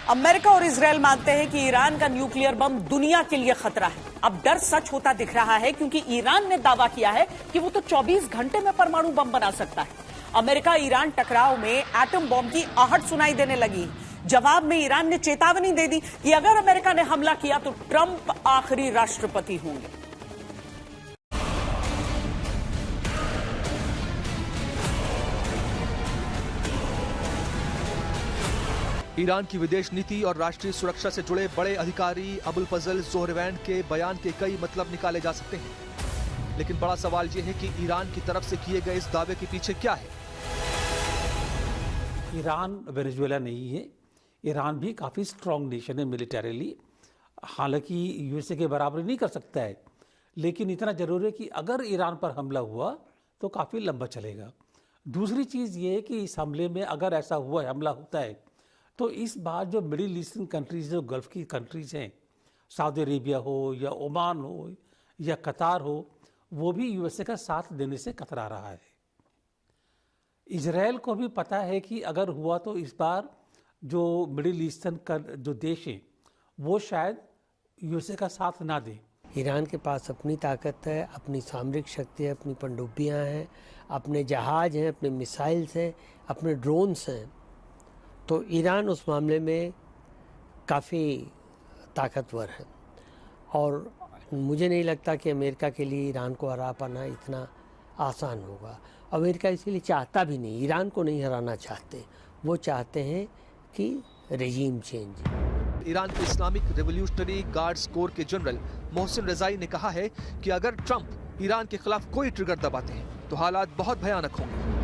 America और Israel मानते हैं कि ईरान का न्यूक्लियर बम दुनिया के लिए खतरा है। अब डर सच होता दिख रहा है क्योंकि ईरान ने दावा किया है कि वो तो 24 घंटे में परमाणु बम बना सकता है। अमेरिका ईरान टकराव में एटम बम की आहट सुनाई देने लगी। जवाब में ईरान ने चेतावनी दे दी कि अगर अमेरिका ने हमला किया तो ट्रंप आखिरी राष्ट्रपति होंगे। ईरान की विदेश नीति और राष्ट्रीय सुरक्षा से जुड़े बड़े अधिकारी अबुल फजल ज़ोहरवैन के बयान के कई मतलब निकाले जा सकते हैं, लेकिन बड़ा सवाल यह है कि ईरान की तरफ से किए गए इस दावे के पीछे क्या है। ईरान वेनेजुएला नहीं है। ईरान भी काफ़ी स्ट्रॉन्ग नेशन है मिलिटरीली। हालांकि यूएसए के बराबर नहीं कर सकता है, लेकिन इतना जरूर है कि अगर ईरान पर हमला हुआ तो काफ़ी लंबा चलेगा। दूसरी चीज़ ये है कि इस हमले में अगर ऐसा हुआ हमला होता है तो इस बार जो मिडिल ईस्टर्न कंट्रीज, जो गल्फ की कंट्रीज हैं, सऊदी अरेबिया हो या ओमान हो या कतार हो, वो भी यूएसए का साथ देने से कतरा रहा है। इजराइल को भी पता है कि अगर हुआ तो इस बार जो मिडिल ईस्टर्न का जो देश है वो शायद यूएसए का साथ ना दे। ईरान के पास अपनी ताकत है, अपनी सामरिक शक्ति है, अपनी पनडुब्बियाँ हैं, अपने जहाज हैं, अपने मिसाइल्स हैं, अपने ड्रोन्स हैं। तो ईरान उस मामले में काफ़ी ताकतवर है और मुझे नहीं लगता कि अमेरिका के लिए ईरान को हरा पाना इतना आसान होगा। अमेरिका इसीलिए चाहता भी नहीं, ईरान को नहीं हराना चाहते, वो चाहते हैं कि रेजीम चेंज। ईरान के इस्लामिक रिवॉल्यूशनरी गार्ड्स कोर के जनरल मोहसिन रजाई ने कहा है कि अगर ट्रंप ईरान के खिलाफ कोई ट्रिगर दबाते हैं तो हालात बहुत भयानक होंगे।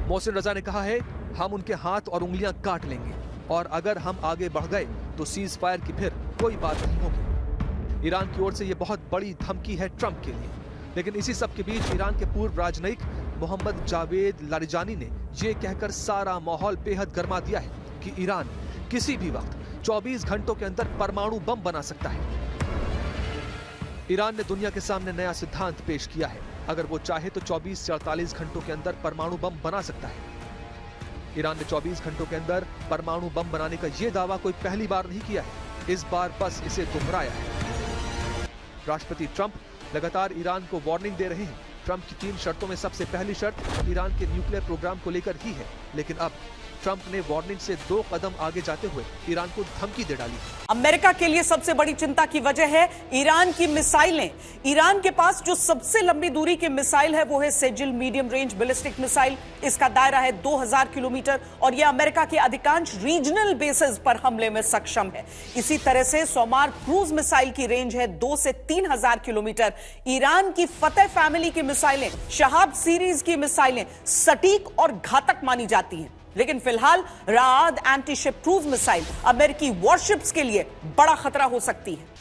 मोहसिन रजा ने कहा है, हम उनके हाथ और उंगलियां काट लेंगे और अगर हम आगे बढ़ गए तो सीज फायर की फिर कोई बात नहीं होगी। ईरान की ओर से यह बहुत बड़ी धमकी है ट्रंप के लिए। लेकिन इसी सब के बीच ईरान के पूर्व राजनयिक मोहम्मद जावेद लारिजानी ने यह कहकर सारा माहौल बेहद गर्मा दिया है कि ईरान किसी भी वक्त 24 घंटों के अंदर परमाणु बम बना सकता है। ईरान ने दुनिया के सामने नया सिद्धांत पेश किया है, अगर वो चाहे तो 24 से 48 घंटों के अंदर परमाणु बम बना सकता है। ईरान ने 24 घंटों के अंदर परमाणु बम बनाने का यह दावा कोई पहली बार नहीं किया है, इस बार बस इसे दोहराया है। राष्ट्रपति ट्रंप लगातार ईरान को वार्निंग दे रहे हैं। ट्रंप की 3 शर्तों में सबसे पहली शर्त ईरान के न्यूक्लियर प्रोग्राम को लेकर ही है, लेकिन अब ट्रंप ने वार्निंग से 2 कदम आगे जाते हुए ईरान को धमकी दे डाली। अमेरिका के लिए सबसे बड़ी चिंता की वजह है ईरान की मिसाइलें। ईरान के पास जो सबसे लंबी दूरी की मिसाइल है वो है Sejjil medium range ballistic missile. इसका दायरा है 2000 किलोमीटर और यह अमेरिका के अधिकांश रीजनल बेसेस पर हमले में सक्षम है। इसी तरह से सोमार क्रूज मिसाइल की रेंज है 2 से 3000 किलोमीटर। ईरान की फतेह फैमिली की मिसाइलें, शहाब सीरीज की मिसाइलें सटीक और घातक मानी जाती हैं। लेकिन फिलहाल राद एंटी शिप क्रूज मिसाइल अमेरिकी वॉरशिप्स के लिए बड़ा खतरा हो सकती है।